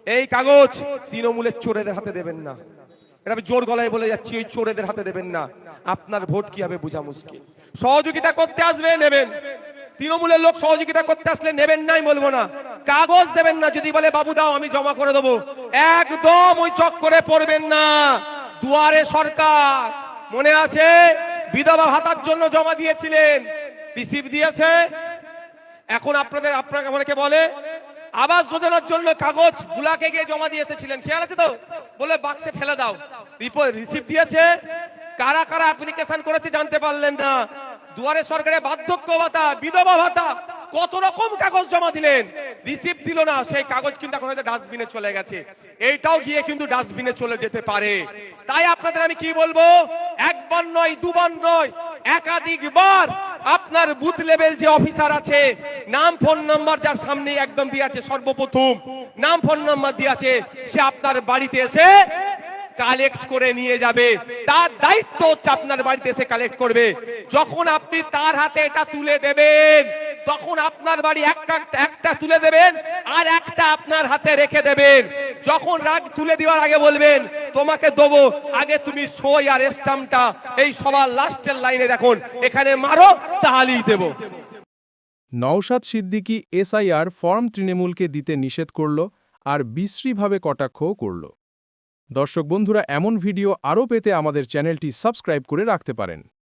এই কাগজ তৃণমূলের চোরেদের হাতে দেবেন না। এটা আমি জোর গলায় বলে যাচ্ছি, ওই চোরেদের হাতে দেবেন না। আপনার ভোট কি হবে বোঝা মুশকিল। সহযোগিতা করতে আসবে নেবেন, তৃণমূলের লোক সহযোগিতা করতে আসলে নেবেন নাই বলবো না, কাগজ দেবেন না। যদি বলে বাবু দাও আমি জমা করে দেবো, একদম ওই চক্করে পড়বেন না। দুয়ারে সরকার মনে আছে, বিধবা ভাতার জন্য জমা দিয়েছিলেন, রিসিভ দিয়েছে। এখন আপনাকে অনেকে বলে আবাস যোজনার জন্য কাগজ বুলাকে গিয়ে জমা দিয়ে এসেছিলেন, খেয়াল আছে তো? বলে বাক্সে ফেলে দাও, রিসিভ দিয়েছে। কারা কারা অ্যাপ্লিকেশন করেছে জানতে পারলেন না। দুয়ারে সরকারে বার্ধক্য ভাতা, বিধবা ভাতা, কত রকম কাগজ জমা দিলেন, রিসিভ দিল না। সেই কাগজ কিন্তু এখন হয়তো ডাস্টবিনে চলে গেছে, এইটাও গিয়ে কিন্তু ডাস্টবিনে চলে যেতে পারে। তাই আপনাদের আমি কি বলবো, একবার নয় দুবার নয়, একাধিকবার আপনার বুথ লেভেল যে অফিসার আছে, নাম ফোন নাম্বার যার সামনে একদম দিয়ে আছে, সর্বপ্রথম নাম ফোন নাম্বার দিয়ে আছে, সে আপনার বাড়িতে এসে কালেক্ট করে নিয়ে যাবে। তার দায়িত্ব হচ্ছে আপনার বাড়িতে এসে কালেক্ট করবে। যখন আপনি তার হাতে এটা তুলে দেবেন, তখন আপনার বাড়ি একটা তুলে দেবেন আর একটা আপনার হাতে রেখে দেবেন। যখন রাগ তুলে দেওয়ার আগে বলবেন তোমাকে দেবো, আগে তুমি সই আর স্ট্যাম্পটা এই সবার লাস্টের লাইনে দেখুন, এখানে মারো তাহলেই দেব। নওশাদ সিদ্দিকী এসআইআর ফর্ম তৃণমূলকে দিতে নিষেধ করল আর বিশ্রীভাবে কটাক্ষও করল। দর্শক বন্ধুরা, এমন ভিডিও আরও পেতে আমাদের চ্যানেলটি সাবস্ক্রাইব করে রাখতে পারেন।